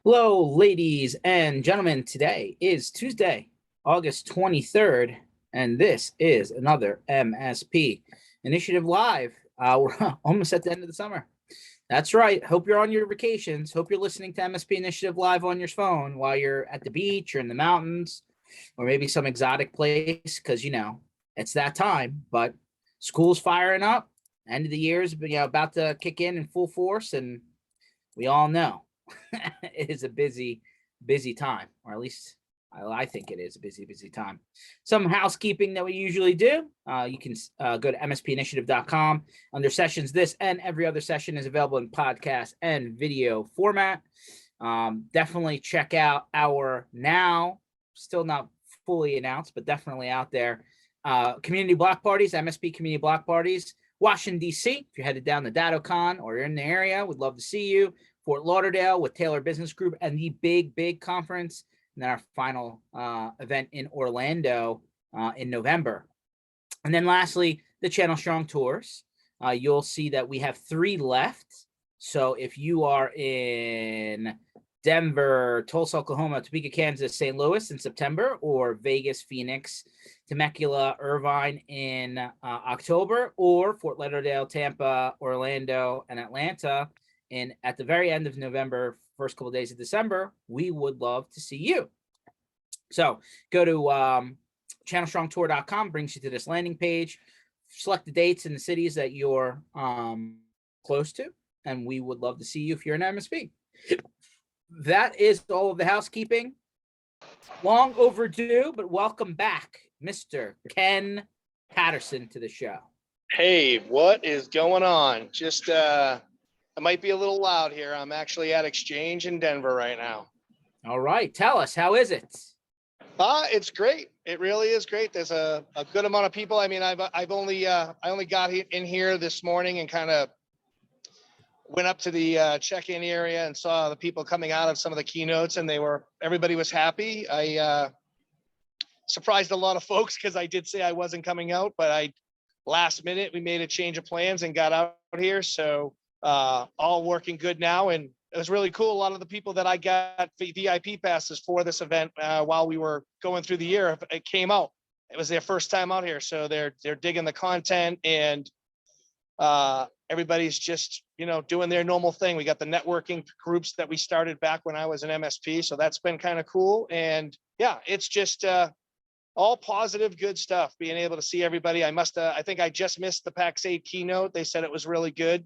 Hello, ladies and gentlemen. Today is Tuesday, August 23rd, and this is another MSP Initiative Live. We're almost at the end of the summer. That's right. Hope you're on your vacations. Hope you're listening to MSP Initiative Live on your phone while you're at the beach or in the mountains or maybe some exotic place because, it's that time. But school's firing up. End of the year is about to kick in full force, and we all know it is a busy time, or at least I think it is a busy time. Some housekeeping that we usually do. You can go to mspinitiative.com under sessions. This and every other session is available in podcast and video format. Definitely check out our now still not fully announced, but definitely out there. Community block parties, MSP community block parties, Washington, D.C. If you're headed down to DattoCon or you're in the area, we'd love to see you. Fort Lauderdale with Taylor Business Group and the big conference. And then our final event in Orlando in November. And then lastly, the Channel Strong Tours. You'll see that we have 3 left. So if you are in Denver, Tulsa, Oklahoma, Topeka, Kansas, St. Louis in September, or Vegas, Phoenix, Temecula, Irvine in October, or Fort Lauderdale, Tampa, Orlando, and Atlanta at the very end of November, first couple of days of December, we would love to see you. So go to channelstrongtour.com, brings you to this landing page, select the dates and the cities that you're close to, and we would love to see you if you're an MSP. That is all of the housekeeping. Long overdue, but welcome back, Mr. Ken Patterson, to the show. Hey, what is going on? Just it might be a little loud here. I'm actually at Exchange in Denver right now. All right, tell us, how is it? It's great. It really is great. There's a good amount of people. I mean, I only got in here this morning and kind of went up to the check-in area and saw the people coming out of some of the keynotes, and everybody was happy. I surprised a lot of folks because I did say I wasn't coming out, but last minute we made a change of plans and got out here. So all working good now, and it was really cool. A lot of the people that I got VIP passes for this event while we were going through the year, it came out. It was their first time out here, so they're digging the content, and everybody's just doing their normal thing. We got the networking groups that we started back when I was an MSP, so that's been kind of cool. And yeah, it's just all positive, good stuff. Being able to see everybody. I think I just missed the PAX 8 keynote. They said it was really good.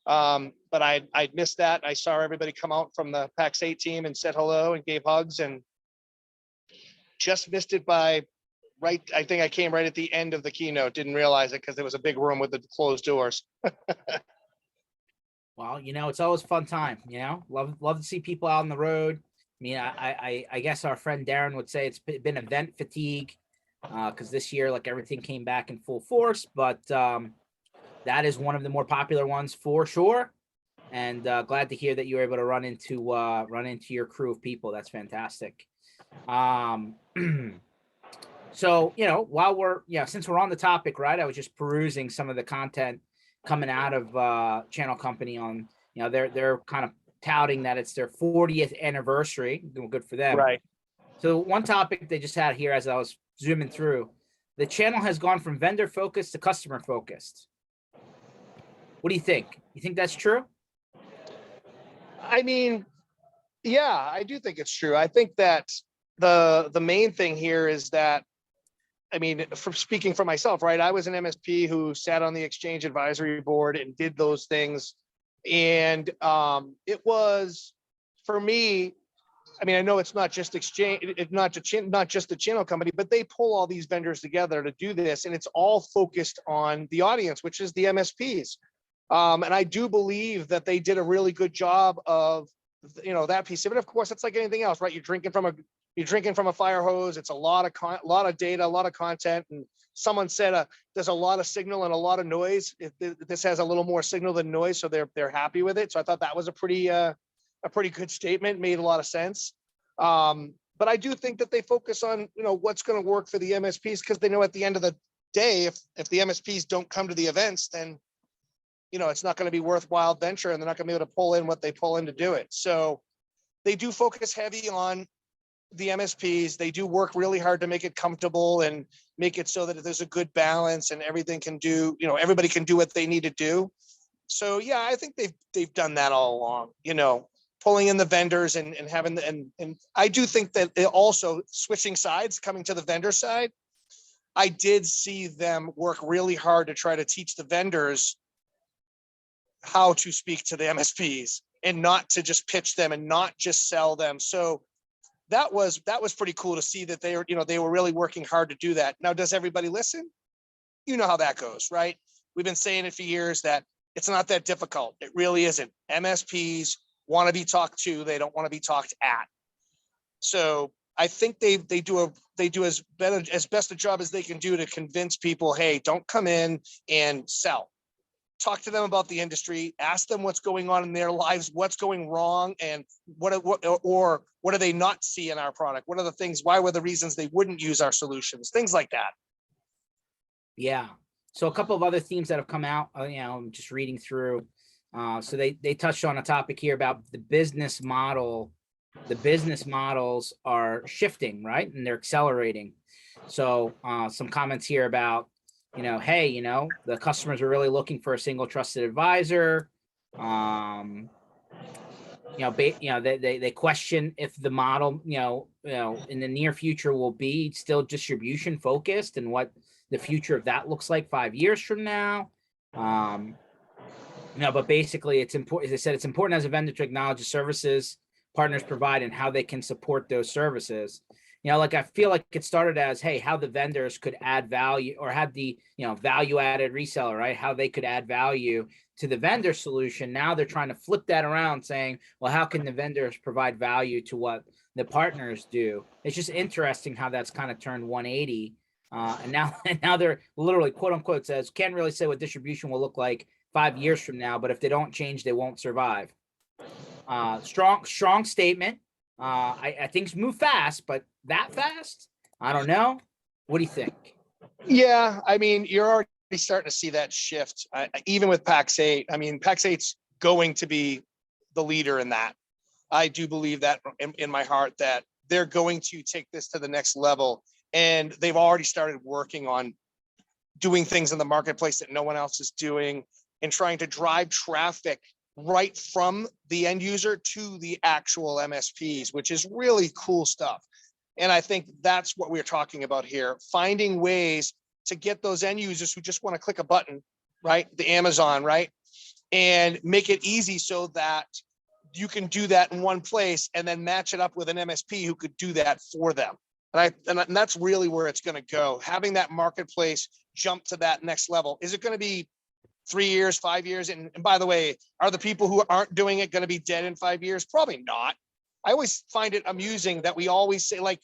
But I missed that. I saw everybody come out from the PAX 8 team and said hello and gave hugs, and just missed it by I think I came right at the end of the keynote. Didn't realize it because there was a big room with the closed doors. Well, it's always a fun time, love to see people out on the road. I mean, I guess our friend Darren would say it's been event fatigue because this year, like, everything came back in full force, but that is one of the more popular ones for sure. And glad to hear that you were able to run into your crew of people. That's fantastic. So, while since we're on the topic, right, I was just perusing some of the content coming out of Channel Company on, they're kind of touting that it's their 40th anniversary. Good for them. Right. So one topic they just had here as I was zooming through, the channel has gone from vendor focused to customer focused. What do you think? You think that's true? I mean, yeah, I do think it's true. I think that the main thing here is that, I mean, from speaking for myself, right? I was an MSP who sat on the Exchange Advisory Board and did those things. And it was, for me, I mean, I know it's not just Exchange, it's not just the channel company, but they pull all these vendors together to do this. And it's all focused on the audience, which is the MSPs. And I do believe that they did a really good job of, that piece of it. Of course, it's like anything else, right? You're drinking from a fire hose. It's a lot of data, a lot of content. And someone said there's a lot of signal and a lot of noise. This has a little more signal than noise, so they're happy with it. So I thought that was a pretty good statement. Made a lot of sense. But I do think that they focus on what's going to work for the MSPs, because they know at the end of the day, if the MSPs don't come to the events, then it's not going to be worthwhile venture, and they're not going to be able to pull in what they pull in to do it. So they do focus heavy on the MSPs. They do work really hard to make it comfortable and make it so that there's a good balance and everything can do, everybody can do what they need to do. So yeah, I think they've done that all along, pulling in the vendors and having and I do think that it also switching sides, coming to the vendor side. I did see them work really hard to try to teach the vendors how to speak to the MSPs and not to just pitch them and not just sell them. So that was pretty cool to see that they were really working hard to do that. Now, does everybody listen? You know how that goes, right? We've been saying it for years that it's not that difficult. It really isn't. MSPs want to be talked to. They don't want to be talked at. So I think they do as best a job as they can do to convince people, hey, don't come in and sell. Talk to them about the industry, ask them what's going on in their lives, what's going wrong, and what do they not see in our product? What are the things, why were the reasons they wouldn't use our solutions? Things like that. Yeah. So a couple of other themes that have come out, I'm just reading through. So they touched on a topic here about the business model. The business models are shifting, right? And they're accelerating. So some comments here about, hey, the customers are really looking for a single trusted advisor. They question if the model, in the near future will be still distribution focused and what the future of that looks like 5 years from now. But basically it's important, as I said, it's important as a vendor to acknowledge the services partners provide and how they can support those services. I feel like it started as, hey, how the vendors could add value or have the, value added reseller, right? How they could add value to the vendor solution. Now they're trying to flip that around saying, well, how can the vendors provide value to what the partners do? It's just interesting how that's kind of turned 180. And now they're literally, quote unquote, says, can't really say what distribution will look like 5 years from now, but if they don't change, they won't survive. Strong statement. I things move fast, but that fast? I don't know. What do you think? Yeah, I mean, you're already starting to see that shift, even with PAX 8. I mean, PAX 8's going to be the leader in that. I do believe that in my heart that they're going to take this to the next level, and they've already started working on doing things in the marketplace that no one else is doing and trying to drive traffic right from the end user to the actual MSPs, which is really cool stuff. And I think that's what we're talking about here, finding ways to get those end users who just want to click a button, right? The Amazon, right? And make it easy so that you can do that in one place and then match it up with an MSP who could do that for them. And that's really where it's going to go. Having that marketplace jump to that next level. Is it going to be 3 years, 5 years? And by the way, are the people who aren't doing it going to be dead in 5 years? Probably not. I always find it amusing that we always say, like,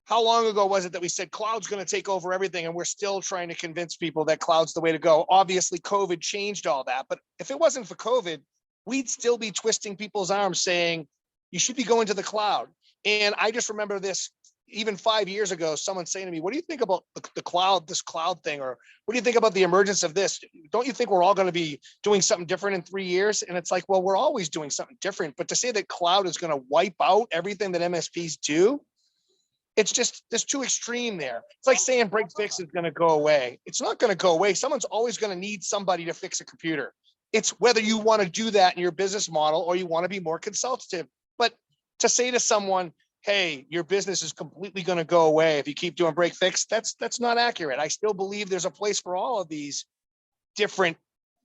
how long ago was it that we said cloud's going to take over everything? And we're still trying to convince people that cloud's the way to go. Obviously, COVID changed all that. But if it wasn't for COVID, we'd still be twisting people's arms saying, you should be going to the cloud. And I just remember this, even 5 years ago, someone saying to me, what do you think about the cloud, this cloud thing? Or what do you think about the emergence of this? Don't you think we're all going to be doing something different in 3 years? And it's like, well, we're always doing something different. But to say that cloud is going to wipe out everything that MSPs do, it's just, there's too extreme there. It's like saying break fix is going to go away. It's not going to go away. Someone's always going to need somebody to fix a computer. It's whether you want to do that in your business model or you want to be more consultative. But to say to someone, hey, your business is completely going to go away if you keep doing break fix, that's not accurate. I still believe there's a place for all of these different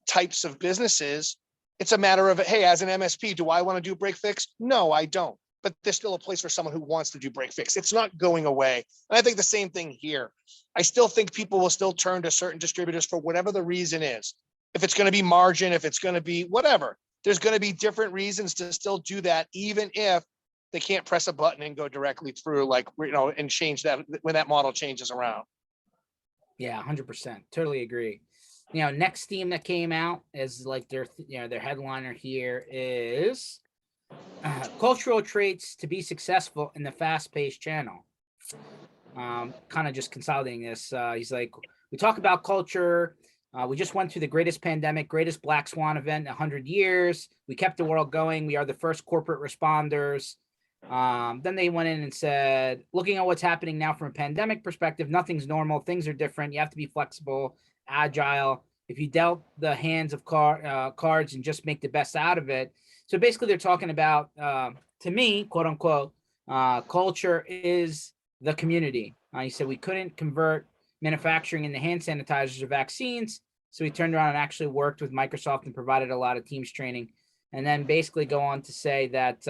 types of businesses. It's a matter of, hey, as an MSP, do I want to do break fix? No, I don't. But there's still a place for someone who wants to do break fix. It's not going away. And I think the same thing here. I still think people will still turn to certain distributors for whatever the reason is. If it's going to be margin, if it's going to be whatever, there's going to be different reasons to still do that, even if they can't press a button and go directly through, like, and change that when that model changes around. Yeah, 100%. Totally agree. Next theme that came out is like their headliner here is cultural traits to be successful in the fast-paced channel. Kind of just consolidating this. He's like, we talk about culture. We just went through the greatest pandemic, greatest Black Swan event in 100 years. We kept the world going. We are the first corporate responders. Then they went in and said, looking at what's happening now from a pandemic perspective, nothing's normal. Things are different. You have to be flexible, agile. If you dealt the hands of cards and just make the best out of it. So basically, they're talking about, to me, quote unquote, culture is the community. He said we couldn't convert manufacturing into hand sanitizers or vaccines. So we turned around and actually worked with Microsoft and provided a lot of Teams training. And then basically go on to say that,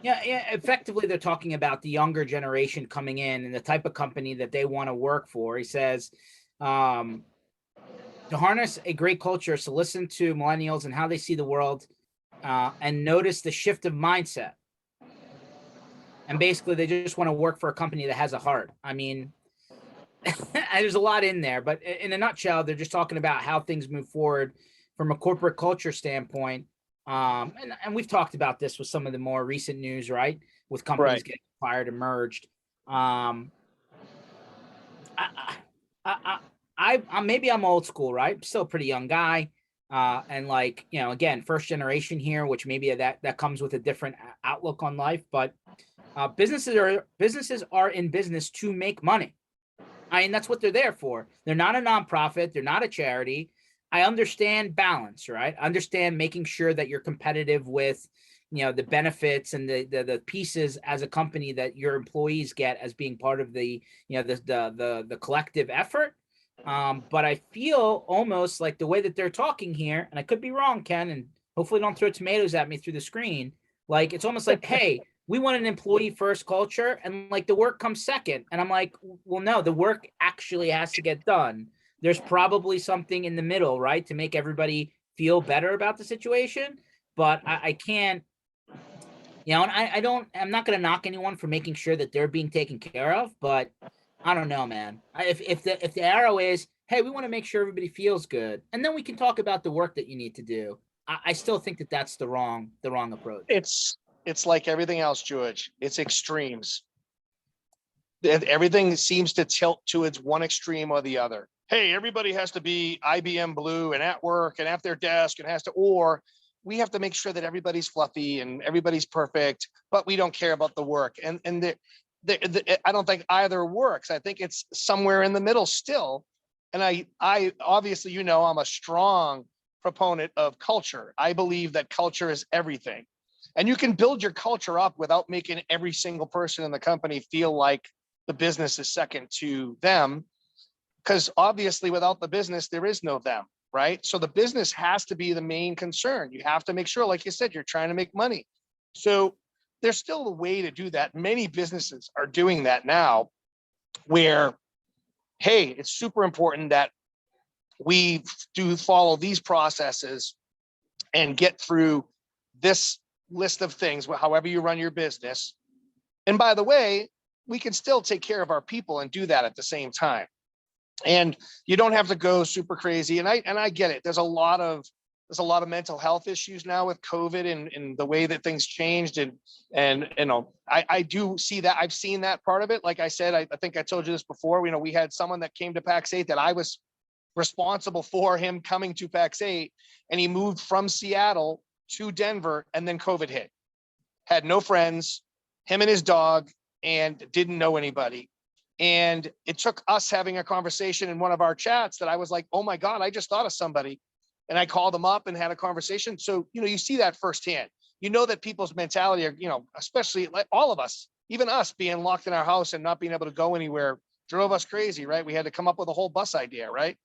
effectively they're talking about the younger generation coming in and the type of company that they want to work for. He says, to harness a great culture is to listen to millennials and how they see the world, and notice the shift of mindset. And basically, they just want to work for a company that has a heart. I mean, there's a lot in there, but in a nutshell, they're just talking about how things move forward from a corporate culture standpoint. And we've talked about this with some of the more recent news, right? With companies getting acquired and merged. Maybe I'm old school, right? I'm still a pretty young guy. And like, again, first generation here, which maybe that comes with a different outlook on life, but businesses are in business to make money. I mean, that's what they're there for. They're not a nonprofit. They're not a charity. I understand balance, right? I understand making sure that you're competitive with, the benefits and the pieces as a company that your employees get as being part of the, the collective effort. But I feel almost like the way that they're talking here, and I could be wrong, Ken, and hopefully don't throw tomatoes at me through the screen. Like, it's almost like, hey, we want an employee first culture and like the work comes second. And I'm like, well, no, the work actually has to get done. There's probably something in the middle, right? To make everybody feel better about the situation. But I can't, and I'm not going to knock anyone for making sure that they're being taken care of, but I don't know, man. If the arrow is, hey, we want to make sure everybody feels good, and then we can talk about the work that you need to do. I still think that that's the wrong approach. It's like everything else, George. It's extremes. Everything seems to tilt to its one extreme or the other. Hey, everybody has to be IBM blue and at work and at their desk and or we have to make sure that everybody's fluffy and everybody's perfect, but we don't care about the work. And I don't think either works. I think it's somewhere in the middle still. And I obviously, I'm a strong proponent of culture. I believe that culture is everything. And you can build your culture up without making every single person in the company feel like the business is second to them. Because obviously without the business, there is no them, right? So the business has to be the main concern. You have to make sure, like you said, you're trying to make money. So there's still a way to do that. Many businesses are doing that now where, hey, it's super important that we do follow these processes and get through this list of things, however you run your business. And by the way, we can still take care of our people and do that at the same time. And you don't have to go super crazy. And I get it. There's a lot of mental health issues now with COVID and the way that things changed. And I do see that. I've seen that part of it. Like I said, I think I told you this before. We had someone that came to PAX 8 that I was responsible for him coming to PAX 8, and he moved from Seattle to Denver, and then COVID hit. Had no friends, him and his dog, and didn't know anybody. And it took us having a conversation in one of our chats that I was like, oh my God, I just thought of somebody. And I called them up and had a conversation. So, you see that firsthand. That people's mentality are, especially like all of us, even us being locked in our house and not being able to go anywhere drove us crazy, right? We had to come up with a whole bus idea, right?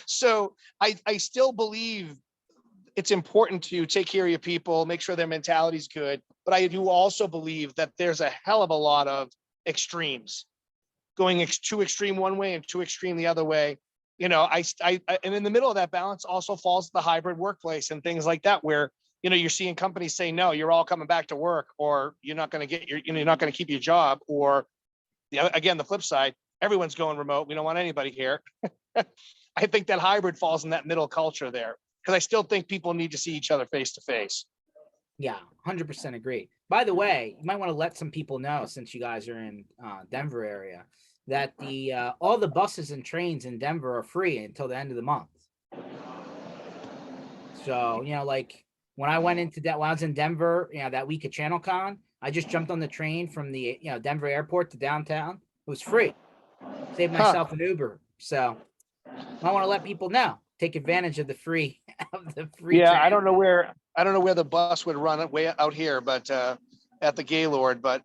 So I still believe it's important to take care of your people, make sure their mentality is good. But I do also believe that there's a hell of a lot of extremes, going too extreme one way and too extreme the other way. And in the middle of that balance also falls the hybrid workplace and things like that, where, you're seeing companies say, no, you're all coming back to work, or you're not going to get you're not going to keep your job. Or again, the flip side, everyone's going remote. We don't want anybody here. I think that hybrid falls in that middle culture there, because I still think people need to see each other face to face. Yeah, 100% agree. By the way, you might want to let some people know, since you guys are in Denver area, that all the buses and trains in Denver are free until the end of the month. So, when I went into that, when I was in Denver, that week of ChannelCon, I just jumped on the train from the Denver airport to downtown. It was free. Saved myself an Uber. So I want to let people know, take advantage of the free Yeah, train. I don't know where the bus would run way out here, but at the Gaylord, but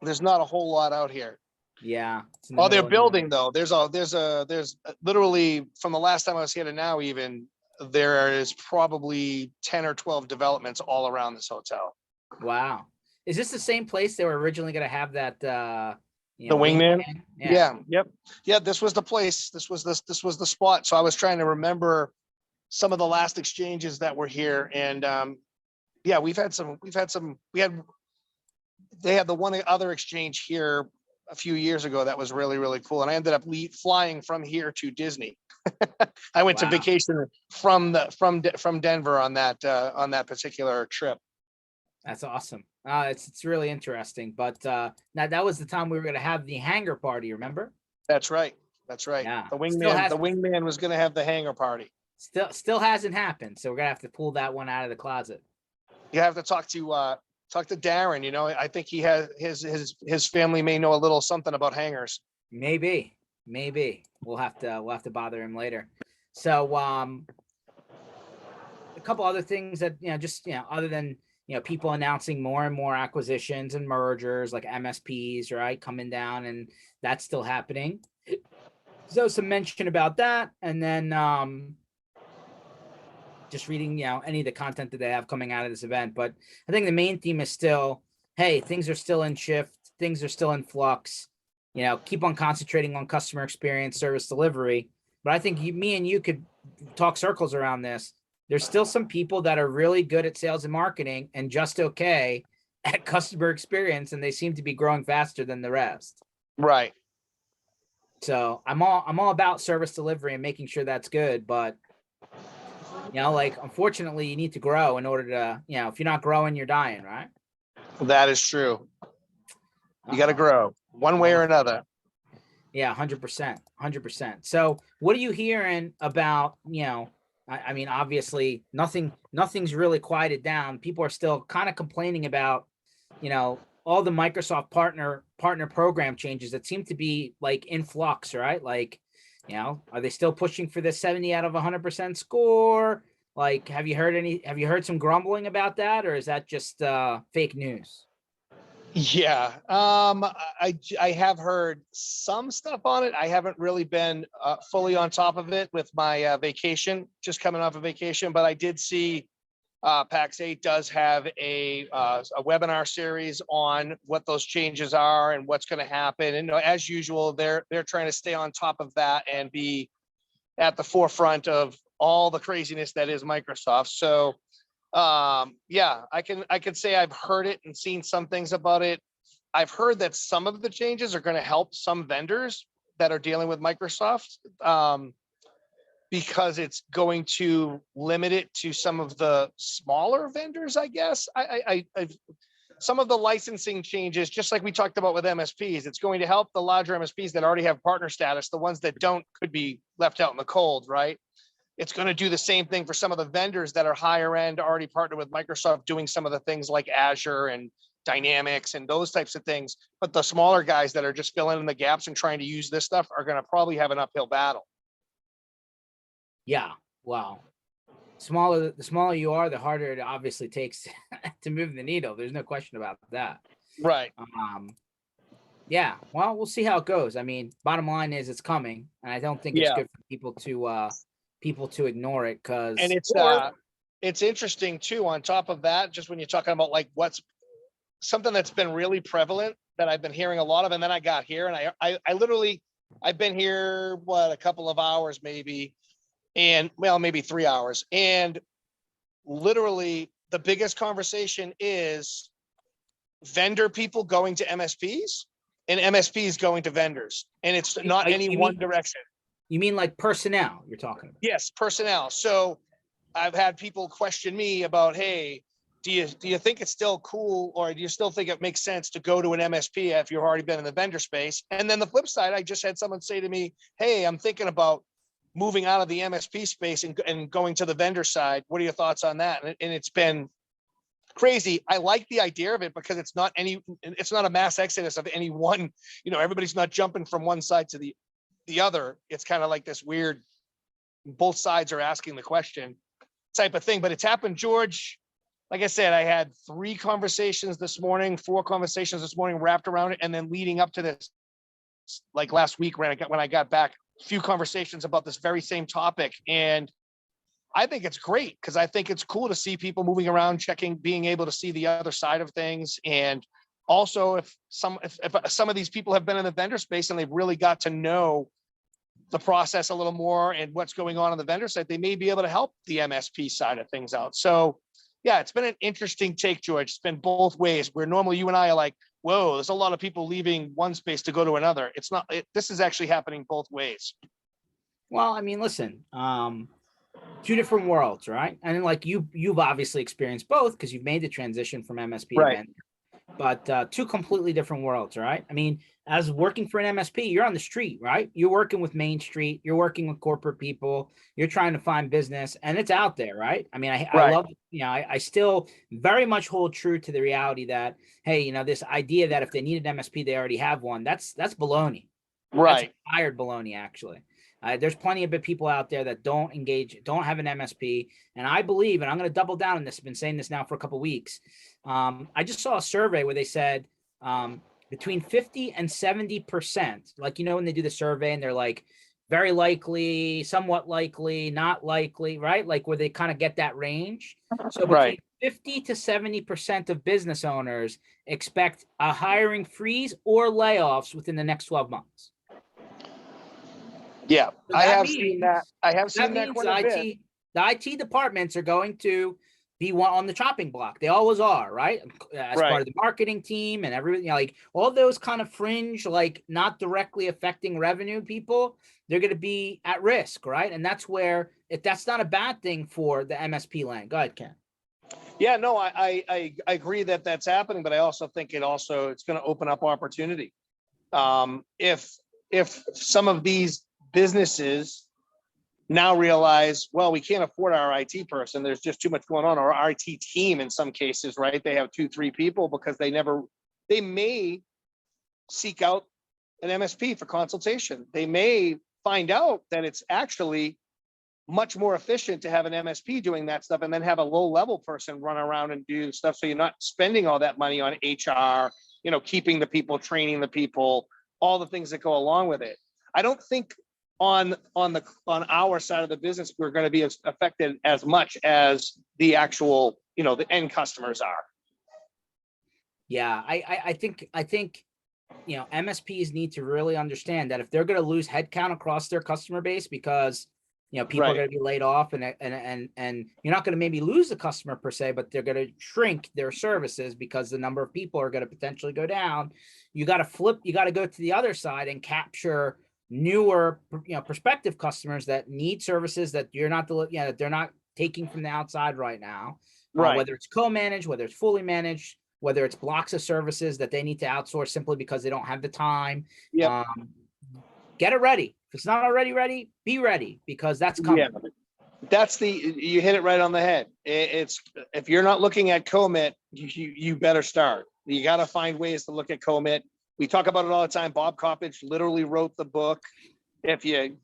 there's not a whole lot out here. Yeah. Oh, they're building though. There's literally from the last time I was here to now, even there is probably 10 or 12 developments all around this hotel. Wow. Is this the same place they were originally going to have that, The wingman? Yeah. Yep. Yeah. This was the place. This was the spot. So I was trying to remember some of the last exchanges that were here. And yeah, they had the one other exchange here a few years ago that was really, really cool. And I ended up flying from here to Disney. I went to vacation from Denver on that particular trip. That's awesome. It's really interesting. But now that was the time we were going to have the hangar party. Remember? That's right. That's right. Yeah. The wingman was going to have the hangar party. Still hasn't happened. So we're gonna have to pull that one out of the closet. You have to talk to Darren. I think he has his family may know a little something about hangars. Maybe we'll have to bother him later. So a couple other things that other than people announcing more and more acquisitions and mergers like MSPs, right, coming down, and that's still happening. So some mention about that, and then just reading any of the content that they have coming out of this event. But I think the main theme is still, hey, things are still in shift, things are still in flux. Keep on concentrating on customer experience, service delivery. But I think me and you could talk circles around this. There's still some people that are really good at sales and marketing and just okay at customer experience, and they seem to be growing faster than the rest. Right. So I'm all about service delivery and making sure that's good. But unfortunately, you need to grow in order to, if you're not growing, you're dying, right? That is true. You got to grow one way or another. Yeah, 100%. So what are you hearing about, I mean, obviously nothing's really quieted down. People are still kind of complaining about, all the Microsoft partner program changes that seem to be like in flux, right? Like, are they still pushing for the 70 out of 100% score? Like, have you heard some grumbling about that, or is that just fake news? Yeah. I have heard some stuff on it. I haven't really been fully on top of it with my vacation, just coming off of vacation, but I did see PAX 8 does have a webinar series on what those changes are and what's going to happen. And as usual, they're trying to stay on top of that and be at the forefront of all the craziness that is Microsoft. So yeah, I can say I've heard it and seen some things about it. I've heard that some of the changes are going to help some vendors that are dealing with Microsoft. Because it's going to limit it to some of the smaller vendors, I guess. Some of the licensing changes, just like we talked about with MSPs, it's going to help the larger MSPs that already have partner status. The ones that don't could be left out in the cold, right? It's going to do the same thing for some of the vendors that are higher end, already partnered with Microsoft, doing some of the things like Azure and Dynamics and those types of things. But the smaller guys that are just filling in the gaps and trying to use this stuff are going to probably have an uphill battle. Yeah. Wow. The smaller you are, the harder it obviously takes to move the needle. There's no question about that. Right. Yeah. Well, we'll see how it goes. I mean, bottom line is it's coming, and I don't think it's good for people to ignore it, because it's interesting too. On top of that, just when you're talking about like what's something that's been really prevalent that I've been hearing a lot of, and then I got here and I literally I've been here a couple of hours maybe. And maybe 3 hours. And literally the biggest conversation is vendor people going to MSPs and MSPs going to vendors. And it's not one direction. You mean like personnel you're talking about? Yes, personnel. So I've had people question me about, hey, do you think it's still cool, or do you still think it makes sense to go to an MSP if you've already been in the vendor space? And then the flip side, I just had someone say to me, hey, I'm thinking about moving out of the MSP space and going to the vendor side. What are your thoughts on that? And it's been crazy. I like the idea of it because it's not a mass exodus of any one, everybody's not jumping from one side to the other. It's kind of like this weird, both sides are asking the question type of thing, but it's happened, George. Like I said, I had 4 conversations this morning wrapped around it. And then leading up to this, like last week when I got back, a few conversations about this very same topic. And I think it's great because I think it's cool to see people moving around, checking, being able to see the other side of things. And also if some of these people have been in the vendor space and they've really got to know the process a little more and what's going on the vendor side, they may be able to help the MSP side of things out. So yeah, it's been an interesting take, George. It's been both ways, where normally you and I are like, whoa, there's a lot of people leaving one space to go to another. It's not, this is actually happening both ways. Well, I mean, listen, 2 different worlds, right? And like you've obviously experienced both because you've made the transition from MSP to vendor, but 2 completely different worlds, right? I mean, as working for an MSP, you're on the street, right? You're working with Main Street, you're working with corporate people, you're trying to find business, and it's out there, right? I mean, I love, I still very much hold true to the reality that, hey, this idea that if they need an MSP, they already have one. That's baloney. Right. That's tired baloney, actually. There's plenty of people out there that don't have an MSP. And I believe, and I'm going to double down on this, I've been saying this now for a couple of weeks. I just saw a survey where they said between 50 and 70%, like, when they do the survey and they're like, very likely, somewhat likely, not likely, right? Like where they kind of get that range. So between 50 to 70% of business owners expect a hiring freeze or layoffs within the next 12 months. Yeah, So I have seen that. I have seen that quite a bit. The IT departments are going to be on the chopping block. They always are, right? As part of the marketing team and everything, like all those kind of fringe, like not directly affecting revenue people, they're going to be at risk, right? And that's where, if that's not a bad thing for the MSP land. Go ahead, Ken. Yeah, no, I agree that that's happening, but I also think it's going to open up opportunity. If some of these businesses now realize, well, we can't afford our IT person, there's just too much going on, or our IT team in some cases, right? They have 2-3 people because they may seek out an MSP for consultation. They may find out that it's actually much more efficient to have an MSP doing that stuff and then have a low level person run around and do stuff. So you're not spending all that money on HR, keeping the people, training the people, all the things that go along with it. I don't think on our side of the business, we're going to be as affected as much as the actual, the end customers are. Yeah, I think MSPs need to really understand that if they're going to lose headcount across their customer base because people are going to be laid off and you're not going to maybe lose the customer per se, but they're going to shrink their services because the number of people are going to potentially go down. You got to go to the other side and capture newer, prospective customers that need services that that they're not taking from the outside right now. Whether it's co-managed, whether it's fully managed, whether it's blocks of services that they need to outsource simply because they don't have the time. Get it ready. If it's not already ready, be ready, because that's coming. Yeah. You hit it right on the head. It's, if you're not looking at commit, you better start. You got to find ways to look at commit. We talk about it all the time. Bob Coppage literally wrote the book. If you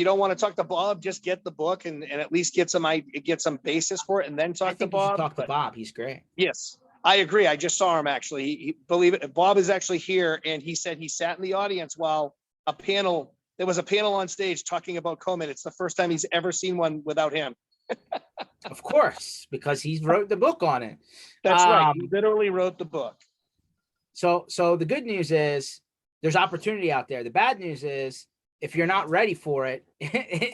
don't want to talk to Bob, just get the book and at least get some basis for it, and then talk to Bob. Talk to Bob. He's great. Yes, I agree. I just saw him actually. Believe it, Bob is actually here, and he said he sat in the audience while there was a panel on stage talking about commit. It's the first time he's ever seen one without him. Of course, because he wrote the book on it. That's right. He literally wrote the book. So the good news is there's opportunity out there. The bad news is if you're not ready for it,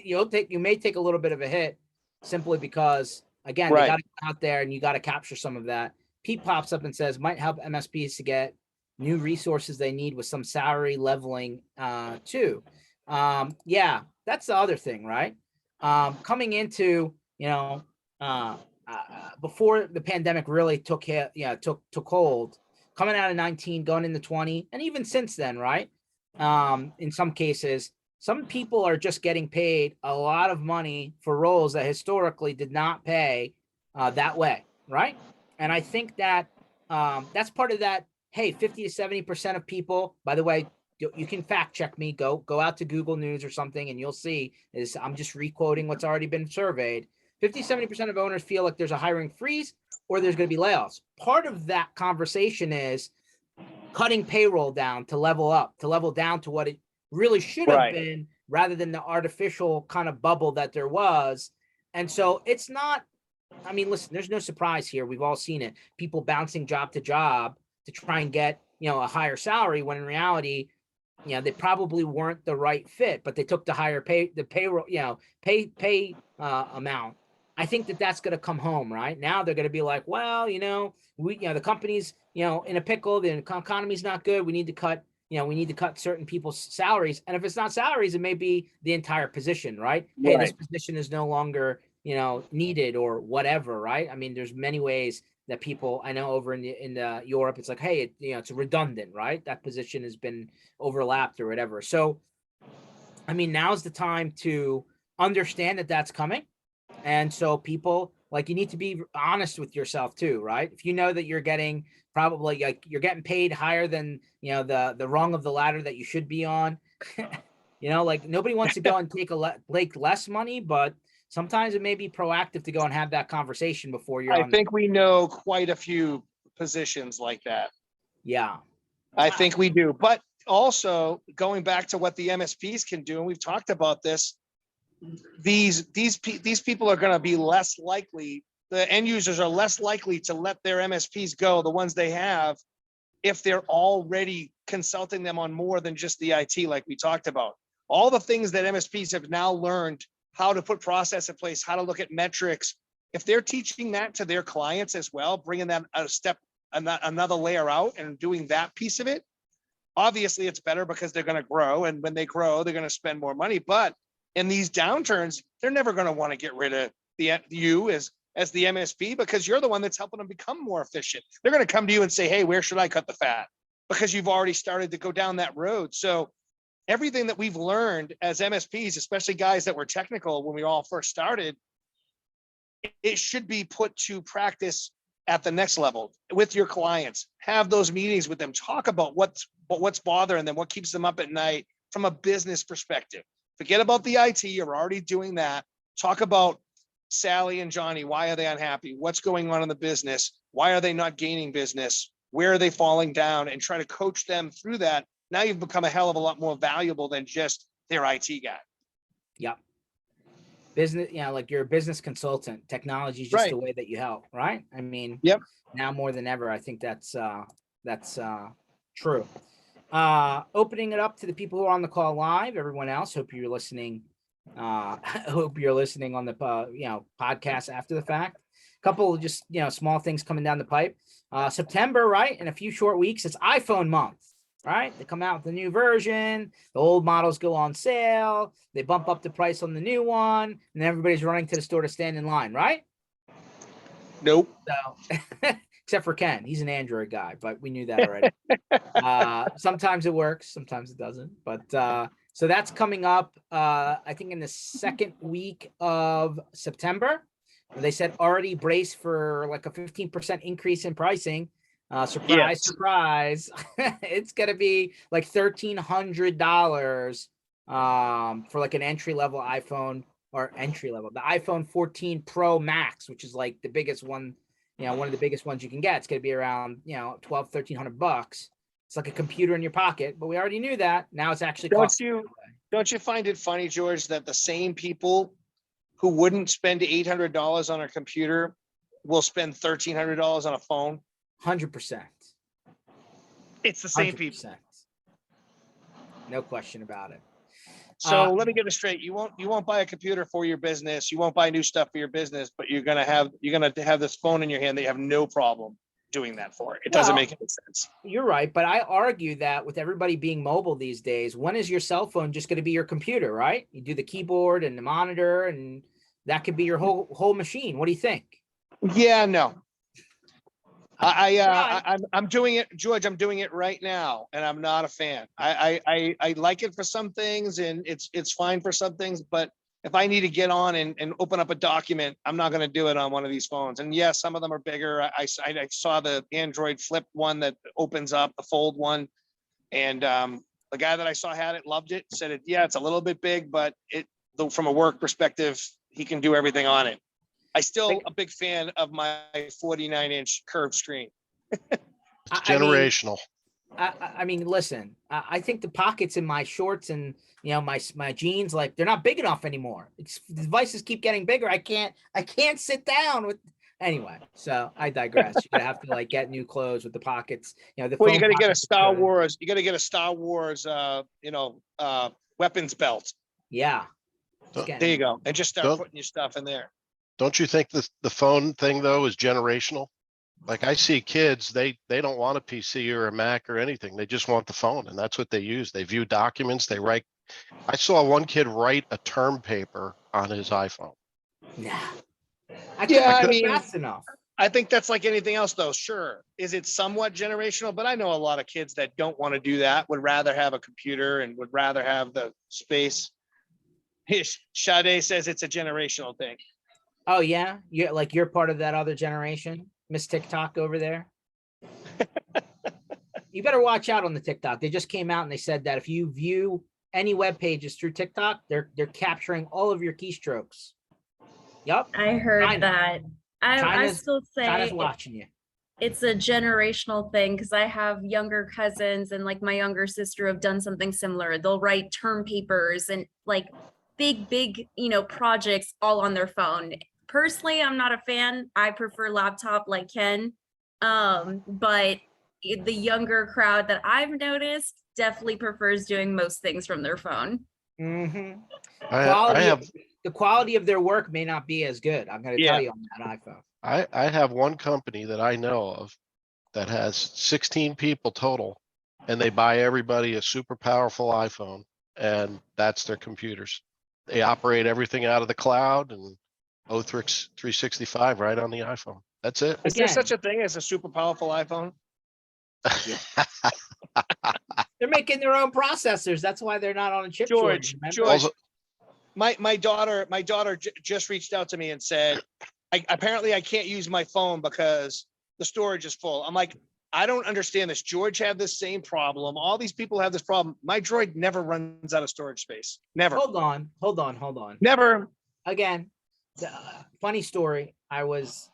you may take a little bit of a hit simply because, again, they got to go out there and you got to capture some of that. Pete pops up and says, might help MSPs to get new resources they need with some salary leveling too. Yeah, that's the other thing, right? Coming into, before the pandemic really took hold, coming out of 19, going into 20, and even since then, right? In some cases, some people are just getting paid a lot of money for roles that historically did not pay that way, right? And I think that that's part of that. Hey, 50 to 70% of people, by the way, you can fact check me. Go out to Google News or something, and you'll see is I'm just requoting what's already been surveyed. 50, 70% of owners feel like there's a hiring freeze or there's going to be layoffs. Part of that conversation is cutting payroll down to level up, to level down to what it really should have been, rather than the artificial kind of bubble that there was. And so it's not, I mean, listen, there's no surprise here. We've all seen it. People bouncing job to job to try and get, a higher salary, when in reality, they probably weren't the right fit, but they took the higher payroll, amount. I think that that's going to come home, right? Now they're going to be like, well, the company's, in a pickle, the economy's not good. We need to cut, certain people's salaries. And if it's not salaries, it may be the entire position, right? Hey, this position is no longer, needed or whatever, right? I mean, there's many ways that people, I know over in the Europe, it's like, hey, it's redundant, right? That position has been overlapped or whatever. So, I mean, now's the time to understand that that's coming. And so people, like, you need to be honest with yourself too, right? If you know that you're getting probably, like, you're getting paid higher than, the rung of the ladder that you should be on, like, nobody wants to go and take less money, but sometimes it may be proactive to go and have that conversation before you're I on. think we know quite a few positions like that. Yeah. I think we do. But also going back to what the MSPs can do, and we've talked about this, these people are going to be less likely, the end users are less likely to let their MSPs go, the ones they have, if they're already consulting them on more than just the IT, like we talked about. All the things that MSPs have now learned, how to put process in place, how to look at metrics, if they're teaching that to their clients as well, bringing them a step, another layer out and doing that piece of it, obviously it's better because they're going to grow. And when they grow, they're going to spend more money. But in these downturns, they're never going to want to get rid of you as the MSP, because you're the one that's helping them become more efficient. They're going to come to you and say, hey, where should I cut the fat? Because you've already started to go down that road. So everything that we've learned as MSPs, especially guys that were technical when we all first started, it should be put to practice at the next level with your clients. Have those meetings with them, talk about what's bothering them, what keeps them up at night from a business perspective. Forget about the IT, you're already doing that. Talk about Sally and Johnny. Why are they unhappy? What's going on in the business? Why are they not gaining business? Where are they falling down? And try to coach them through that. Now you've become a hell of a lot more valuable than just their IT guy. Yep. Business, like you're a business consultant. Technology is just the way that you help, right? I mean, now more than ever, I think that's true. Opening it up to the people who are on the call live, everyone else, hope you're listening. Hope you're listening on the podcast after the fact. A couple of just small things coming down the pipe. September, right? In a few short weeks, it's iPhone month, right? They come out with a new version. The old models go on sale. They bump up the price on the new one, and everybody's running to the store to stand in line, right? Nope. So, except for Ken, he's an Android guy, but we knew that already. Sometimes it works, sometimes it doesn't. But so that's coming up, I think in the second week of September. They said already brace for like a 15% increase in pricing. Surprise, surprise. It's going to be like $1,300 for like an entry-level iPhone, or entry-level. The iPhone 14 Pro Max, which is like the biggest one, one of the biggest ones you can get. It's going to be around, $1,200-$1,300. It's like a computer in your pocket, but we already knew that. Now it's actually don't you find it funny, George, that the same people who wouldn't spend $800 on a computer will spend $1,300 on a phone? 100%. It's the same 100%. People. No question about it. So let me get it straight. You won't buy a computer for your business. You won't buy new stuff for your business, but you're gonna have this phone in your hand that you have no problem doing that for. It doesn't make any sense. You're right, but I argue that with everybody being mobile these days, when is your cell phone just going to be your computer, right? You do the keyboard and the monitor, and that could be your whole machine. What do you think? Yeah, no. I'm doing it, George. I'm doing it right now, and I'm not a fan. I like it for some things, and it's fine for some things. But if I need to get on and open up a document, I'm not going to do it on one of these phones. And yes, some of them are bigger. I saw the Android flip one that opens up, the fold one, and the guy that I saw had it, loved it, said it. Yeah, it's a little bit big, but though from a work perspective, he can do everything on it. I still a big fan of my 49-inch curved screen. Generational. I mean, listen, I think the pockets in my shorts and my jeans, like they're not big enough anymore. The devices keep getting bigger. I can't sit down with anyway. So I digress. You have to like get new clothes with the pockets. Well, you got to get a Star Wars. You got to get a Star Wars. Weapons belt. Yeah. There you go, and just start putting your stuff in there. Don't you think the phone thing though is generational? Like I see kids, they don't want a PC or a Mac or anything. They just want the phone, and that's what they use. They view documents, they write. I saw one kid write a term paper on his iPhone. Yeah. I mean, fast enough. I think that's like anything else though. Sure. Is it somewhat generational? But I know a lot of kids that don't want to do that, would rather have a computer and would rather have the space. Sade says it's a generational thing. Oh yeah, you're part of that other generation, Miss TikTok over there. You better watch out on the TikTok. They just came out and they said that if you view any web pages through TikTok, they're capturing all of your keystrokes. Yep. I heard that. I still say China's watching you. It's a generational thing because I have younger cousins and like my younger sister have done something similar. They'll write term papers and like big, projects all on their phone. Personally, I'm not a fan. I prefer laptop like Ken. But the younger crowd that I've noticed definitely prefers doing most things from their phone. Mm-hmm. The I quality of their work may not be as good. I'm going to tell you on that iPhone. I have one company that I know of that has 16 people total, and they buy everybody a super powerful iPhone, and that's their computers. They operate everything out of the cloud and Office 365 right on the iPhone. That's it. Is there such a thing as a super powerful iPhone? They're making their own processors. That's why they're not on a chip George, shortage. my daughter just reached out to me and said, apparently I can't use my phone because the storage is full. I'm like, I don't understand this. George had this same problem. All these people have this problem. My Droid never runs out of storage space. Never. Hold on. Never. Again, funny story. I was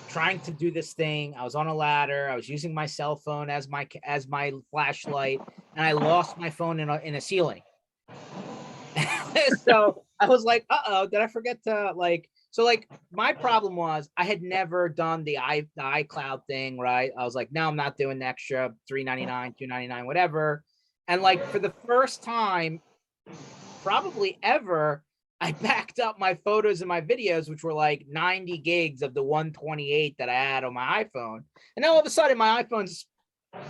trying to do this thing. I was on a ladder. I was using my cell phone as my flashlight, and I lost my phone in a ceiling. So I was like, uh-oh, did I forget to my problem was I had never done the iCloud thing, right? I was like, no, I'm not doing the extra $3.99, $2.99, whatever. And like for the first time, probably ever, I backed up my photos and my videos, which were like 90 gigs of the 128 that I had on my iPhone. And then all of a sudden my iPhone's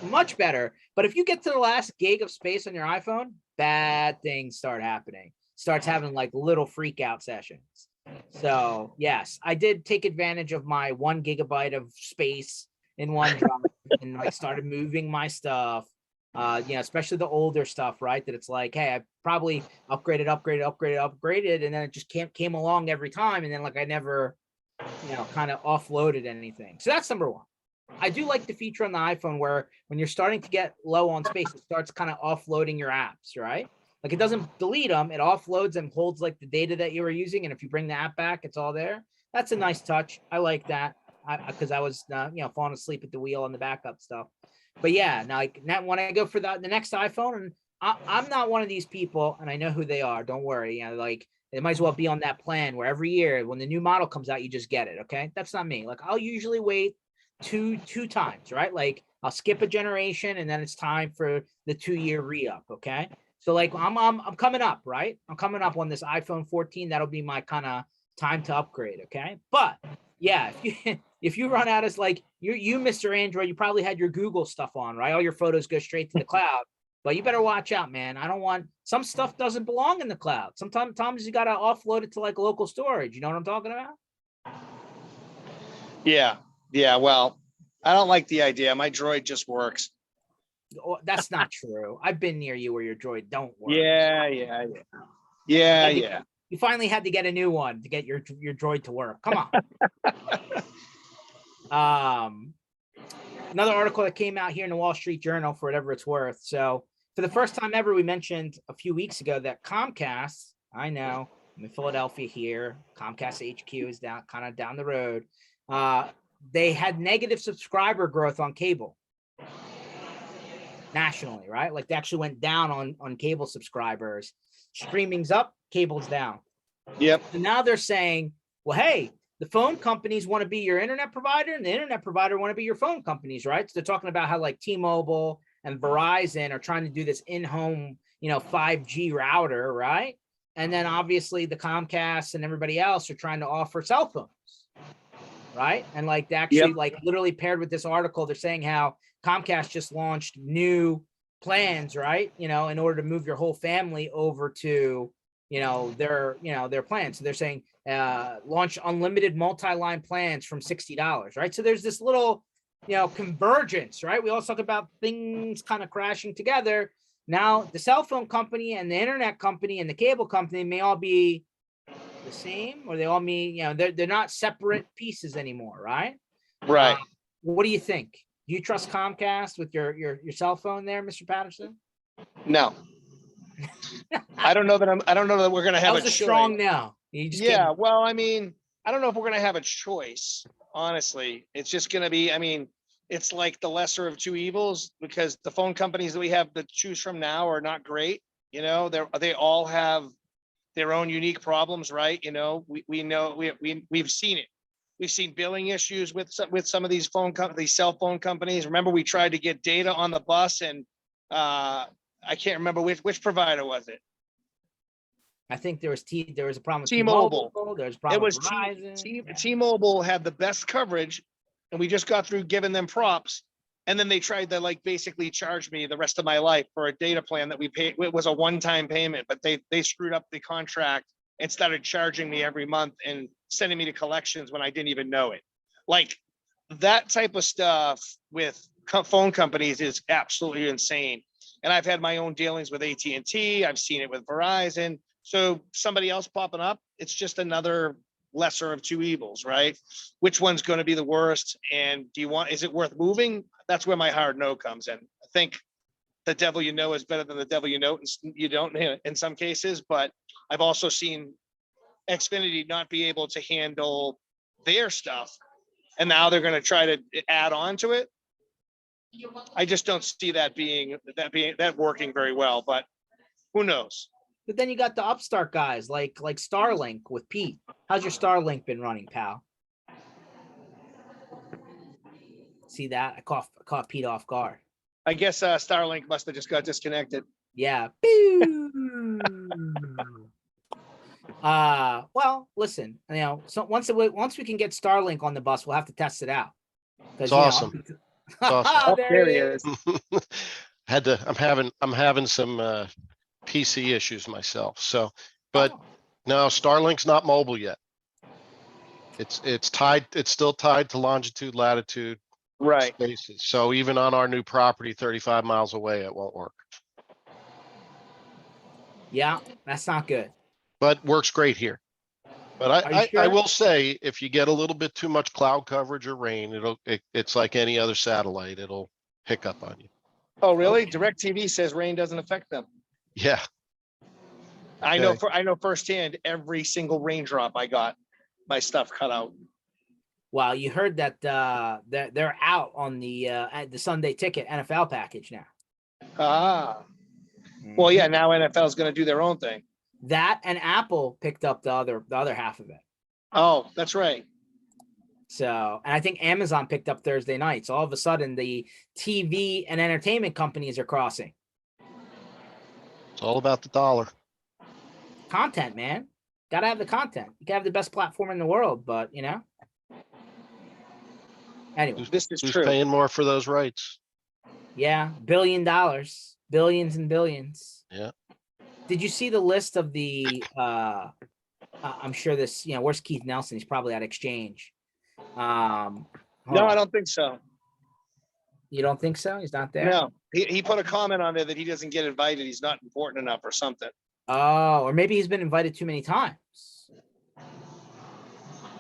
much better. But if you get to the last gig of space on your iPhone, bad things start happening. Starts having like little freak out sessions. So yes, I did take advantage of my 1 gigabyte of space in OneDrive and like started moving my stuff. Especially the older stuff, right? That it's like, hey, I probably upgraded, and then it just came along every time, and then like I never, kind of offloaded anything. So that's number one. I do like the feature on the iPhone where when you're starting to get low on space, it starts kind of offloading your apps, right? Like it doesn't delete them, it offloads and holds like the data that you were using, and if you bring the app back, it's all there. That's a nice touch. I like that because I was, falling asleep at the wheel on the backup stuff. But yeah, now when I go for the next iPhone, and I'm not one of these people, and I know who they are. Don't worry. Like they might as well be on that plan where every year when the new model comes out, you just get it. Okay, that's not me. Like I'll usually wait two times, right? Like I'll skip a generation, and then it's time for the 2-year re-up. Okay, so like I'm coming up, right? I'm coming up on this iPhone 14. That'll be my kind of time to upgrade. Okay, but yeah, if you run out as like you Mr. Android, you probably had your Google stuff on, right? All your photos go straight to the cloud, but you better watch out, man. I don't want some stuff doesn't belong in the cloud. Sometimes you got to offload it to like local storage. You know what I'm talking about? Yeah. Well, I don't like the idea. My droid just works. Oh, that's not true. I've been near you where your droid don't work. Yeah. You finally had to get a new one to get your droid to work. Come on. Another article that came out here in the Wall Street Journal, for whatever it's worth. So for the first time ever, we mentioned a few weeks ago that Comcast, I know, I'm in Philadelphia here, Comcast HQ is kind of down the road. They had negative subscriber growth on cable nationally, right? Like they actually went down on cable subscribers. Streaming's up, cable's down. Yep. And now they're saying, well, hey, the phone companies want to be your internet provider and the internet provider want to be your phone companies, right? So they're talking about how like T-Mobile and Verizon are trying to do this in-home, 5G router, right? And then obviously the Comcast and everybody else are trying to offer cell phones, right? And like they actually like literally paired with this article, they're saying how Comcast just launched new plans, right? In order to move your whole family over to, their plans. So they're saying launch unlimited multi-line plans from $60, right? So there's this little, convergence, right? We all talk about things kind of crashing together. Now the cell phone company and the internet company and the cable company may all be the same, or they all mean, they're not separate pieces anymore, right? Right. What do you think? Do you trust Comcast with your cell phone there, Mr. Patterson? No. I don't know that we're going to have that was a strong no. Yeah. Well, I mean, I don't know if we're going to have a choice. Honestly, it's just going to be, it's like the lesser of two evils, because the phone companies that we have to choose from now are not great. They all have their own unique problems, right? We know we've seen it. We've seen billing issues with some of these cell phone companies. Remember, we tried to get data on the bus, and I can't remember which provider was it. I think there was a problem with T-Mobile. There was a problem with Verizon. T-Mobile had the best coverage, and we just got through giving them props. And then they tried to basically charge me the rest of my life for a data plan that we paid. It was a one-time payment, but they screwed up the contract and started charging me every month and sending me to collections when I didn't even know it. Like that type of stuff with phone companies is absolutely insane. And I've had my own dealings with AT&T. I've seen it with Verizon. So somebody else popping up, it's just another lesser of two evils, right? Which one's going to be the worst? And is it worth moving? That's where my hard no comes in. I think the devil you know is better than the devil you don't in some cases, but I've also seen Xfinity not be able to handle their stuff, and now they're going to try to add on to it. I just don't see that working very well, but who knows? But then you got the upstart guys like Starlink with Pete. How's your Starlink been running, pal? See that? I caught Pete off guard. I guess Starlink must have just got disconnected. Yeah. Well, listen, so once we can get Starlink on the bus, we'll have to test it out. It's awesome. It's awesome. There he is. I'm having some PC issues myself. So, but no, Starlink's not mobile yet. It's still tied to longitude, latitude, right, spaces. So even on our new property, 35 miles away, it won't work. Yeah, that's not good. But works great here. But I will say, if you get a little bit too much cloud coverage or rain, it's like any other satellite. It'll hiccup on you. Oh, really? Okay. DirecTV says rain doesn't affect them. Yeah. I know firsthand, every single raindrop I got, my stuff cut out. Wow, you heard that they're out on the Sunday Ticket NFL package now. Well, yeah, now NFL is going to do their own thing. That and Apple picked up the other half of it. Oh, that's right. So, and I think Amazon picked up Thursday nights. All of a sudden, the TV and entertainment companies are crossing. It's all about the dollar. Content, man. Gotta have the content. You can have the best platform in the world, but Anyway, this is who's true. Paying more for those rights? Yeah, $1 billion, billions and billions. Yeah. Did you see the list of the? I'm sure this. Where's Keith Nelson? He's probably at Exchange. No, I don't think so. You don't think so? He's not there? No, he put a comment on there that he doesn't get invited. He's not important enough or something. Oh, or maybe he's been invited too many times.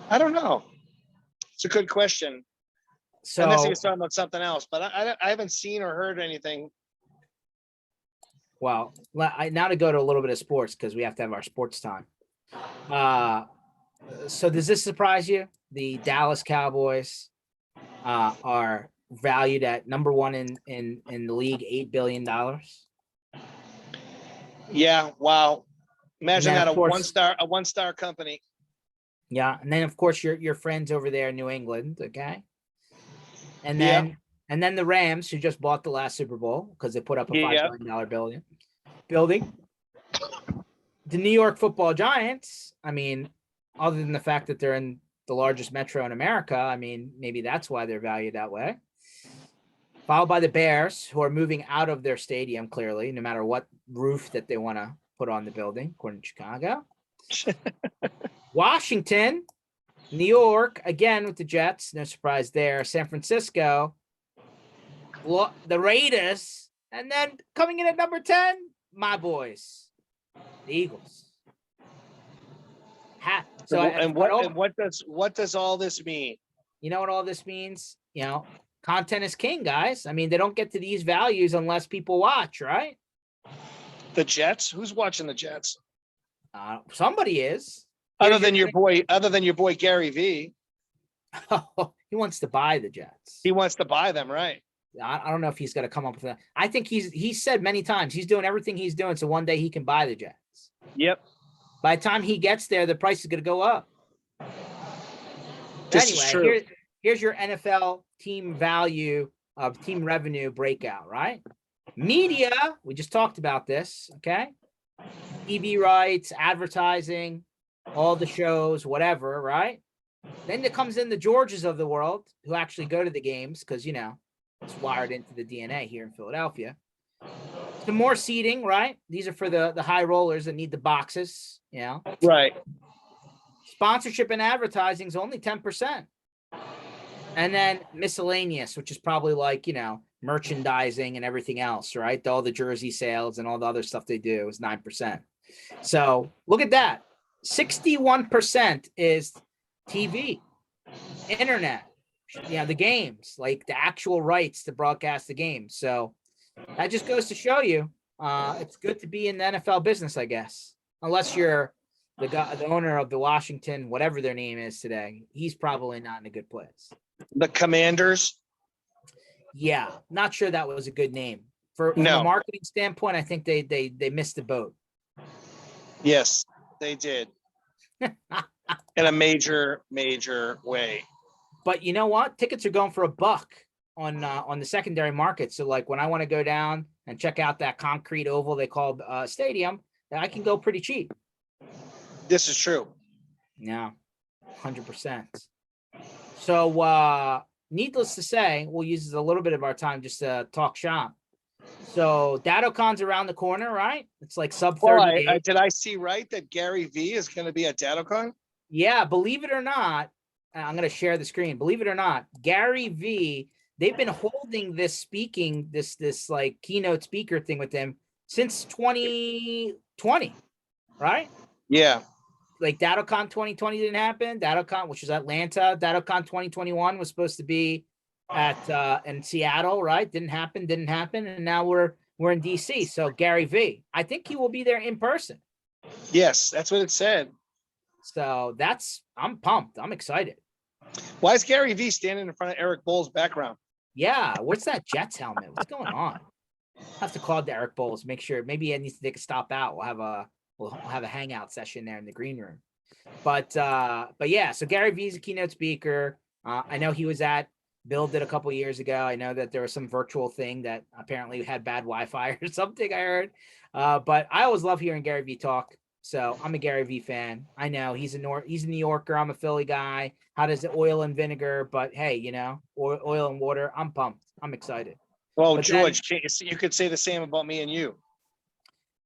I don't know. It's a good question. So Unless he was talking about something else, but I haven't seen or heard anything. well, now to go to a little bit of sports because we have to have our sports time. So does this surprise you? The Dallas Cowboys are valued at number one in the league, $8 billion. Yeah, wow. Imagine then, that of course- a one-star company. Yeah, and then of course your friends over there in New England, okay? And Yeah. then the Rams, who just bought the last Super Bowl because they put up a Yeah. $5 billion building. The New York Football Giants, I mean, other than the fact that they're in the largest metro in America, I mean, maybe that's why they're valued that way. Followed by the Bears, who are moving out of their stadium, clearly, no matter what roof that they want to put on the building, according to Chicago. Washington, New York, again with the Jets, no surprise there. San Francisco, the Raiders, and then coming in at number 10, my boys, the Eagles. What does all this mean? You know what all this means? You know, content is king, guys. I mean, they don't get to these values unless people watch, right? The Jets? Who's watching the Jets? Somebody is. Other than your boy Gary V. He wants to buy the Jets. He wants to buy them, right? I don't know if he's going to come up with that. I think he's said many times he's doing everything he's doing so one day he can buy the Jets. Yep. By the time he gets there, the price is going to go up. This is true. Here's your NFL team value of team revenue breakout, right? Media, we just talked about this, okay? TV rights, advertising, all the shows, whatever, right? Then there comes in the Georges of the world who actually go to the games because, you know, it's wired into the DNA here in Philadelphia. Some more seating, right? These are for the high rollers that need the boxes, you know? Right. Sponsorship and advertising is only 10%. And then miscellaneous, which is probably like, you know, merchandising and everything else, right? All the jersey sales and all the other stuff they do is 9%. So look at that. 61% is TV, internet, the games, like the actual rights to broadcast the games. So that just goes to show you it's good to be in the NFL business, I guess, unless you're the owner of the Washington, whatever their name is today. He's probably not in a good place. The Commanders. Yeah, not sure that was a good name from a marketing standpoint. I think they missed the boat. Yes, they did. In a major way. But you know what? Tickets are going for $1 on the secondary market. So like when I want to go down and check out that concrete oval they call stadium, I can go pretty cheap. This is true. Yeah, 100%. So needless to say, we'll use a little bit of our time just to talk shop. So DattoCon's around the corner, right? It's like sub 30 days. Did I see right that Gary V is going to be at DattoCon? Yeah, believe it or not, I'm going to share the screen. Believe it or not, Gary V, they've been holding this like keynote speaker thing with him since 2020, right? Yeah. Like DattoCon 2020 didn't happen. DattoCon, which is Atlanta, DattoCon 2021 was supposed to be at in Seattle, right? Didn't happen. And now we're in DC. So Gary V, I think he will be there in person. Yes, that's what it said. So I'm pumped. I'm excited. Why is Gary V standing in front of Eric Bowles' background? Yeah, what's that Jets helmet? What's going on? I'll have to call Eric Bowles, make sure maybe he needs to take a stop out. We'll have a hangout session there in the green room. But yeah, so Gary V's a keynote speaker. I know he was at Build It a couple years ago. I know that there was some virtual thing that apparently had bad Wi-Fi or something, I heard. But I always love hearing Gary V talk. So I'm a Gary V fan. I know he's a New Yorker. I'm a Philly guy. How does it oil and vinegar? But hey, oil and water. I'm pumped. I'm excited. Well, but George, you could say the same about me and you.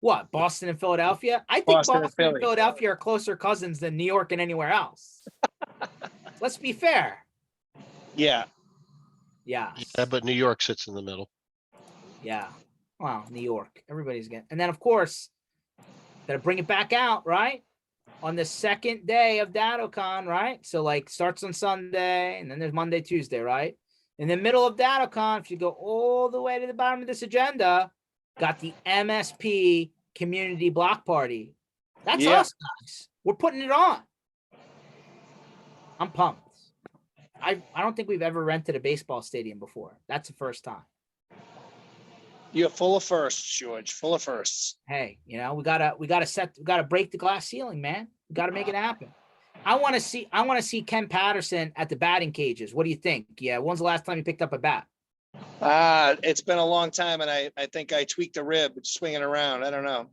What, Boston and Philadelphia? I think Boston and Philadelphia are closer cousins than New York and anywhere else. Let's be fair. Yeah. Yeah. Yeah, but New York sits in the middle. Yeah. Wow, New York. Everybody's getting, and then of course, gotta bring it back out, right? On the second day of DattoCon, right? So like starts on Sunday, and then there's Monday, Tuesday, right? In the middle of DattoCon, if you go all the way to the bottom of this agenda, got the MSP Community Block Party. That's Yeah. us, guys. We're putting it on. I'm pumped. I don't think we've ever rented a baseball stadium before. That's the first time. You're full of firsts, George. Full of firsts. Hey, we gotta break the glass ceiling, man. We gotta make it happen. I want to see Ken Patterson at the batting cages. What do you think? Yeah, when's the last time you picked up a bat? It's been a long time, and I think I tweaked a rib swinging around. I don't know.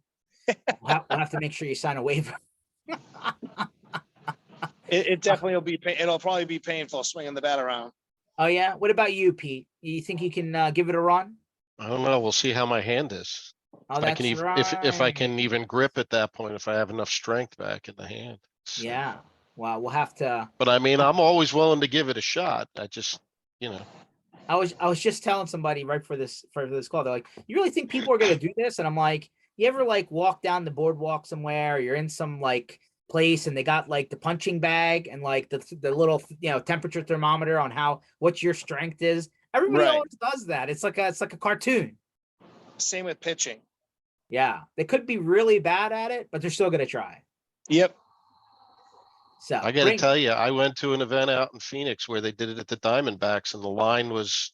We'll have to make sure you sign a waiver. It definitely will be. It'll probably be painful swinging the bat around. Oh yeah. What about you, Pete? You think you can give it a run? I don't know. We'll see how my hand is. Oh, If I can that's even, right. if I can even grip at that point, if I have enough strength back in the hand. So- Yeah. Well, we'll have to. But I mean, I'm always willing to give it a shot. I just, I was just telling somebody right for this call. They're like, "You really think people are gonna do this?" And I'm like, "You ever like walk down the boardwalk somewhere? Or you're in some like place and they got like the punching bag and like the little temperature thermometer on what your strength is. Everybody Right. always does that. It's like a cartoon. Same with pitching. Yeah, they could be really bad at it, but they're still gonna try. Yep. So I got to tell you, I went to an event out in Phoenix where they did it at the Diamondbacks and the line was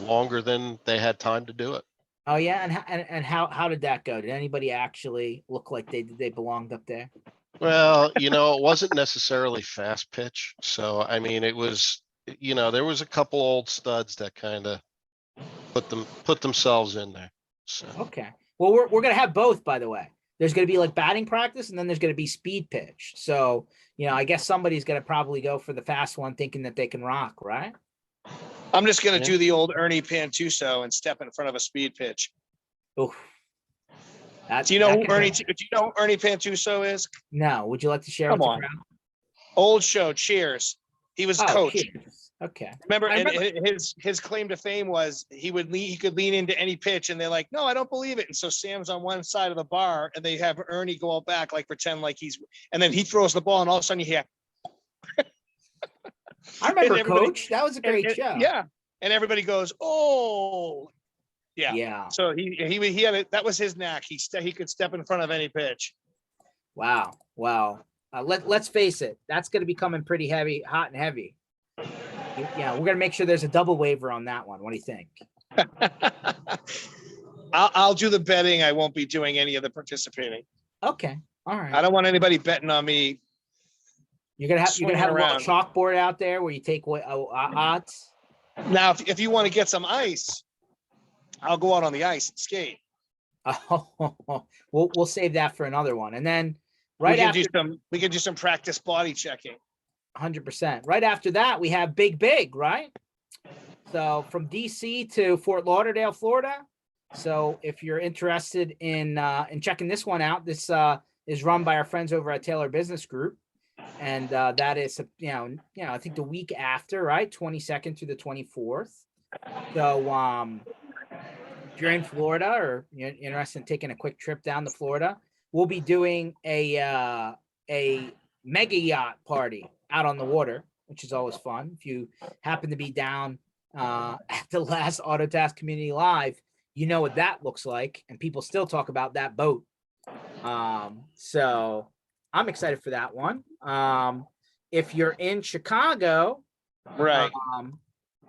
longer than they had time to do it. Oh yeah, and how did that go? Did anybody actually look like they belonged up there? Well, it wasn't necessarily fast pitch. So, I mean, it was, there was a couple old studs that kind of put themselves in there. So, Okay. Well, we're gonna have both, by the way. There's gonna be like batting practice, and then there's gonna be speed pitch. So, I guess somebody's gonna probably go for the fast one, thinking that they can rock, right? I'm just gonna Yeah. do the old Ernie Pantuso and step in front of a speed pitch. Oof. Do you know who Ernie Pantuso is? No. Would you like to share Come with the on. crowd? Old show. Cheers. He was Oh, coach. cheers. Okay. Remember, I remember. and his claim to fame was he could lean into any pitch, and they're like, no, I don't believe it. And so Sam's on one side of the bar, and they have Ernie go out back, like pretend like and then he throws the ball, and all of a sudden you hear. I remember, and Coach. That was a great show. Yeah, and everybody goes, oh, yeah. Yeah. So he had it. That was his knack. He could step in front of any pitch. Wow. Well, let's face it. That's going to be coming pretty heavy, hot and heavy. Yeah, we're gonna make sure there's a double waiver on that one. What do you think? I'll do the betting. I won't be doing any of the participating. Okay, all right. I don't want anybody betting on me. You're gonna have a swinging little around. chalkboard out there where you take odds. Now, if you want to get some ice, I'll go out on the ice and skate. Oh, we'll save that for another one, and then we can do some practice body checking. 100%. Right after that, we have Big, right? So from DC to Fort Lauderdale, Florida. So if you're interested in checking this one out, this is run by our friends over at Taylor Business Group, and that is I think the week after, right, 22nd through the 24th. So if you're in Florida or you're interested in taking a quick trip down to Florida, we'll be doing a mega yacht party out on the water, which is always fun. If you happen to be down at the last Autotask Community Live, you know what that looks like, and people still talk about that boat. So I'm excited for that one. If you're in Chicago, Right.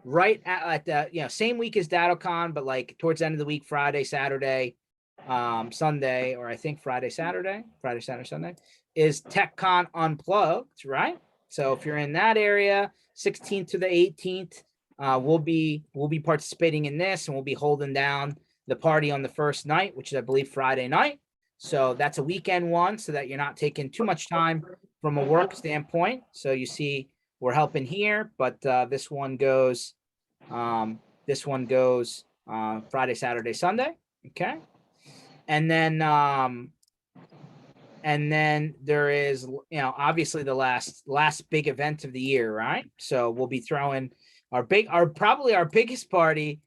Right at the same week as DattoCon, but like towards the end of the week, Friday, Saturday, Sunday, or I think Friday, Saturday, Sunday is TechCon Unplugged, right? So if you're in that area, 16th to the 18th, we'll be participating in this, and we'll be holding down the party on the first night, which is I believe Friday night. So that's a weekend one, so that you're not taking too much time from a work standpoint. So you see, we're helping here, but this one goes Friday, Saturday, Sunday. Okay, and then there is obviously the last big event of the year, right? So we'll be throwing probably our biggest party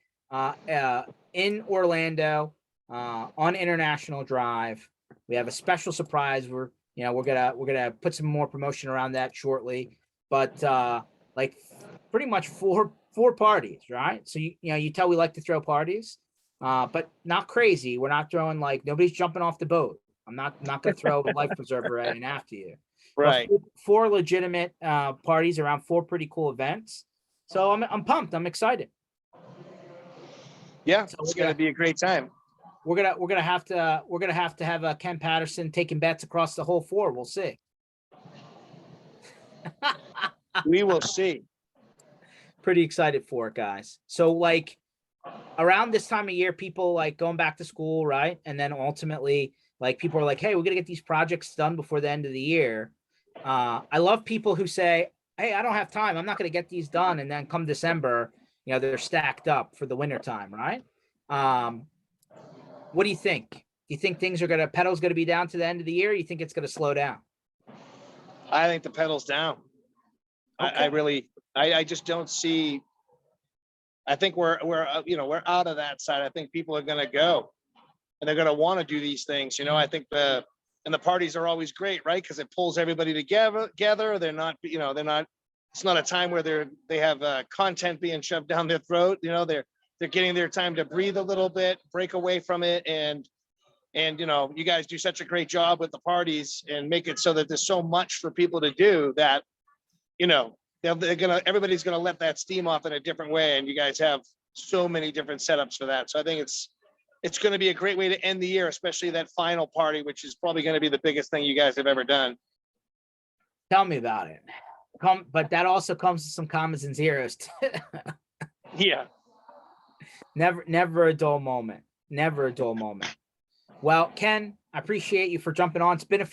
in Orlando on International Drive. We have a special surprise. We're gonna put some more promotion around that shortly. But like pretty much four parties, right? So you tell we like to throw parties, but not crazy. We're not throwing like nobody's jumping off the boat. I'm not gonna throw a life preserver in after you. Right. But four legitimate parties around four pretty cool events. So I'm pumped. I'm excited. Yeah, So it's going to be a great time. We're gonna have to have Ken Patterson taking bets across the whole four. We'll see. We will see. Pretty excited for it, guys. So like around this time of year, people like going back to school, right? And then ultimately, like people are like, hey, we're gonna get these projects done before the end of the year. I love people who say, hey, I don't have time. I'm not gonna get these done. And then come December, they're stacked up for the winter time, right? What do you think? Do you think pedal's gonna be down to the end of the year? Or you think it's gonna slow down? I think the pedal's down. Okay. I just don't see. I think we're out of that side. I think people are going to go and they're going to want to do these things. I think the parties are always great, right? Because it pulls everybody together. They're not. It's not a time where they have content being shoved down their throat. They're getting their time to breathe a little bit, break away from it, and you guys do such a great job with the parties and make it so that there's so much for people to do that everybody's gonna let that steam off in a different way, and you guys have so many different setups for that. So I think it's going to be a great way to end the year, especially that final party, which is probably going to be the biggest thing you guys have ever done. Tell me about it. But that also comes with some commas and zeros. Yeah. Never a dull moment. Never a dull moment. Well, Ken, I appreciate you for jumping on. It's been a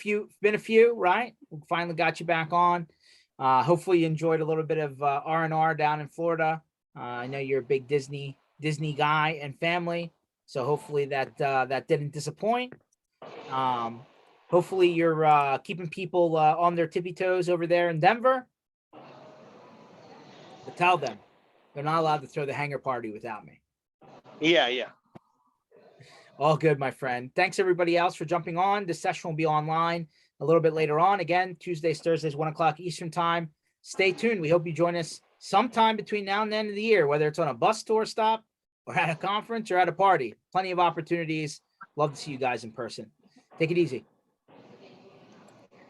few, right? We finally got you back on. Hopefully you enjoyed a little bit of R&R down in Florida. I know you're a big Disney guy and family, so hopefully that didn't disappoint. Hopefully you're keeping people on their tippy toes over there in Denver. But tell them they're not allowed to throw the hangar party without me. Yeah. All good, my friend. Thanks everybody else for jumping on. This session will be online a little bit later on. Again, Tuesdays, Thursdays, 1 o'clock Eastern time. Stay tuned. We hope you join us sometime between now and the end of the year, whether it's on a bus tour stop or at a conference or at a party. Plenty of opportunities. Love to see you guys in person. Take it easy.